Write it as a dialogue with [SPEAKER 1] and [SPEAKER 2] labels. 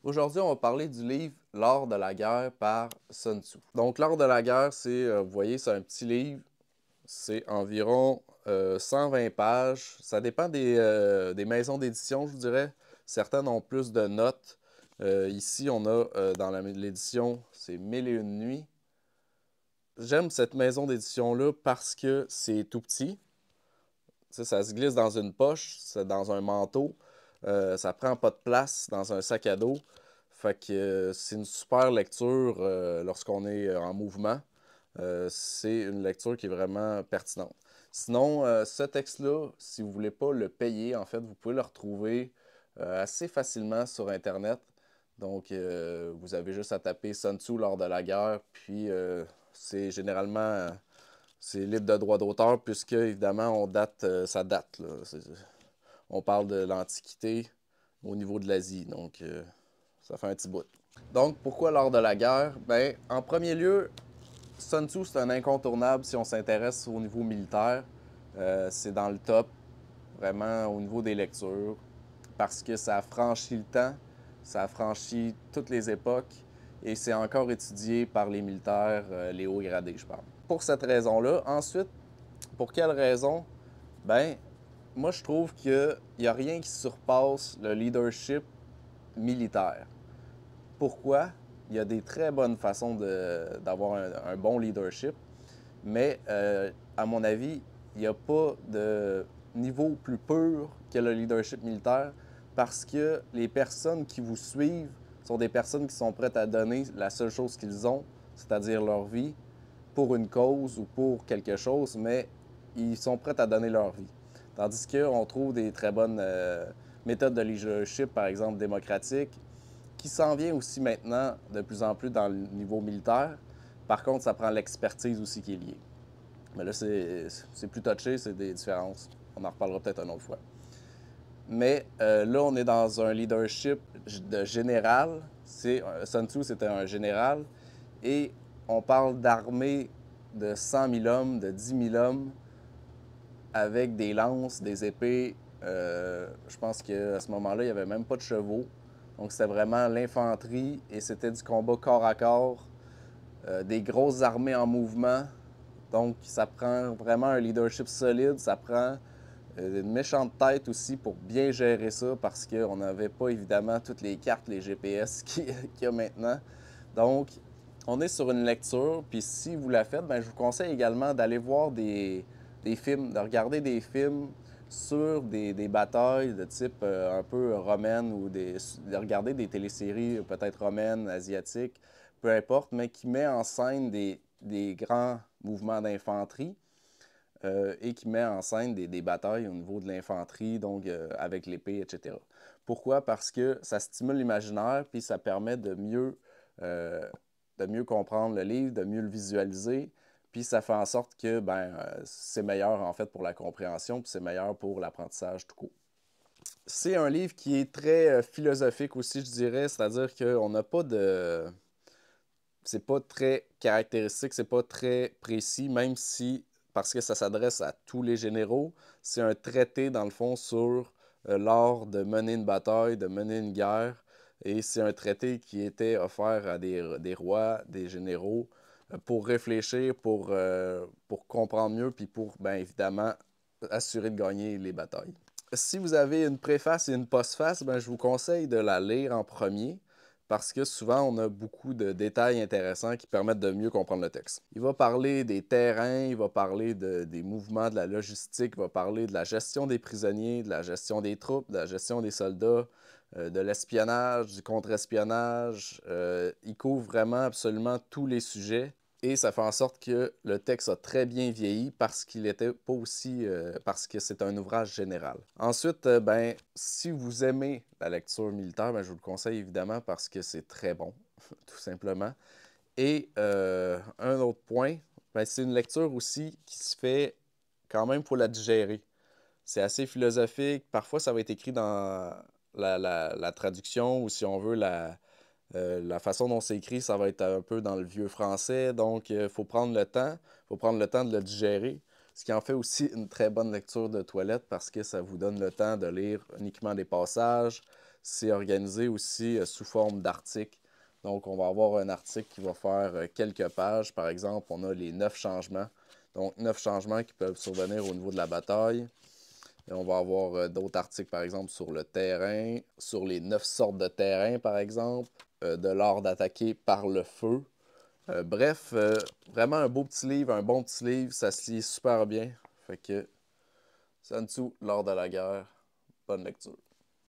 [SPEAKER 1] Aujourd'hui, on va parler du livre L'art de la guerre par Sun Tzu. Donc, L'art de la guerre, vous voyez, c'est un petit livre. C'est environ 120 pages. Ça dépend des maisons d'édition, je vous dirais. Certaines ont plus de notes. Ici, on a dans l'édition, c'est Mille et une nuits. J'aime cette maison d'édition-là parce que c'est tout petit. Tu sais, ça se glisse dans une poche, c'est dans un manteau. Ça prend pas de place dans un sac à dos. Fait que c'est une super lecture lorsqu'on est en mouvement. C'est une lecture qui est vraiment pertinente. Sinon, ce texte-là, si vous ne voulez pas le payer, en fait, vous pouvez le retrouver assez facilement sur Internet. Donc, vous avez juste à taper Sun Tzu lors de la guerre, puis c'est généralement c'est libre de droit d'auteur, puisque évidemment ça date. Là. On parle de l'Antiquité au niveau de l'Asie, donc ça fait un petit bout. Donc, pourquoi lors de la guerre? Ben, en premier lieu, Sun Tzu, c'est un incontournable si on s'intéresse au niveau militaire. C'est dans le top, vraiment au niveau des lectures, parce que ça a franchi le temps, ça a franchi toutes les époques, et c'est encore étudié par les militaires, les hauts gradés, je parle. Pour cette raison-là. Ensuite, pour quelle raison? Ben, moi, je trouve qu'il n'y a rien qui surpasse le leadership militaire. Pourquoi? Il y a des très bonnes façons d'avoir un bon leadership, mais à mon avis, il n'y a pas de niveau plus pur que le leadership militaire parce que les personnes qui vous suivent sont des personnes qui sont prêtes à donner la seule chose qu'ils ont, c'est-à-dire leur vie, pour une cause ou pour quelque chose, mais ils sont prêts à donner leur vie. Tandis qu'on trouve des très bonnes méthodes de leadership, par exemple démocratique, qui s'en vient aussi maintenant de plus en plus dans le niveau militaire. Par contre, ça prend l'expertise aussi qui est liée. Mais là, c'est plus touché, c'est des différences. On en reparlera peut-être une autre fois. Mais là, on est dans un leadership de général. Sun Tzu, c'était un général. Et on parle d'armées de 100 000 hommes, de 10 000 hommes, avec des lances, des épées. Je pense qu'à ce moment-là, il n'y avait même pas de chevaux. Donc c'était vraiment l'infanterie et c'était du combat corps à corps, des grosses armées en mouvement. Donc ça prend vraiment un leadership solide, ça prend une méchante tête aussi pour bien gérer ça parce qu'on n'avait pas évidemment toutes les cartes, les GPS qu'il y a maintenant. Donc on est sur une lecture, puis si vous la faites, ben, je vous conseille également d'aller voir des films, de regarder des films sur des batailles de type un peu romaine ou de regarder des téléséries peut-être romaines, asiatiques, peu importe, mais qui met en scène des grands mouvements d'infanterie et qui met en scène des batailles au niveau de l'infanterie, donc avec l'épée, etc. Pourquoi? Parce que ça stimule l'imaginaire, puis ça permet de mieux comprendre le livre, de mieux le visualiser, puis ça fait en sorte que c'est meilleur en fait pour la compréhension, puis c'est meilleur pour l'apprentissage tout court. C'est un livre qui est très philosophique aussi, je dirais, c'est-à-dire qu'on n'a pas de... C'est pas très caractéristique, c'est pas très précis, même si, parce que ça s'adresse à tous les généraux, c'est un traité, dans le fond, sur l'art de mener une bataille, de mener une guerre. Et c'est un traité qui était offert à des rois, des généraux, pour réfléchir, pour comprendre mieux, puis pour, bien évidemment, assurer de gagner les batailles. Si vous avez une préface et une postface, ben, je vous conseille de la lire en premier parce que souvent on a beaucoup de détails intéressants qui permettent de mieux comprendre le texte. Il va parler des terrains, il va parler des mouvements, de la logistique, il va parler de la gestion des prisonniers, de la gestion des troupes, de la gestion des soldats, de l'espionnage, du contre-espionnage. Il couvre vraiment absolument tous les sujets. Et ça fait en sorte que le texte a très bien vieilli parce qu'il était pas aussi parce que c'est un ouvrage général. Ensuite, ben, si vous aimez la lecture militaire, ben, je vous le conseille évidemment parce que c'est très bon, tout simplement. Et un autre point, ben, c'est une lecture aussi qui se fait quand même pour la digérer. C'est assez philosophique. Parfois, ça va être écrit dans la traduction ou si on veut la façon dont c'est écrit, ça va être un peu dans le vieux français, donc il faut prendre le temps. Il faut prendre le temps de le digérer, ce qui en fait aussi une très bonne lecture de toilette parce que ça vous donne le temps de lire uniquement des passages. c'est organisé aussi sous forme d'articles. Donc, on va avoir un article qui va faire quelques pages. Par exemple, on a les 9 changements. Donc, 9 changements qui peuvent survenir au niveau de la bataille. Et on va avoir d'autres articles, par exemple, sur le terrain, sur les 9 sortes de terrain, par exemple, de l'art d'attaquer par le feu. Bref, vraiment un beau petit livre, un bon petit livre, ça se lit super bien. Fait que Sun Tzu, l'art de la guerre, bonne lecture.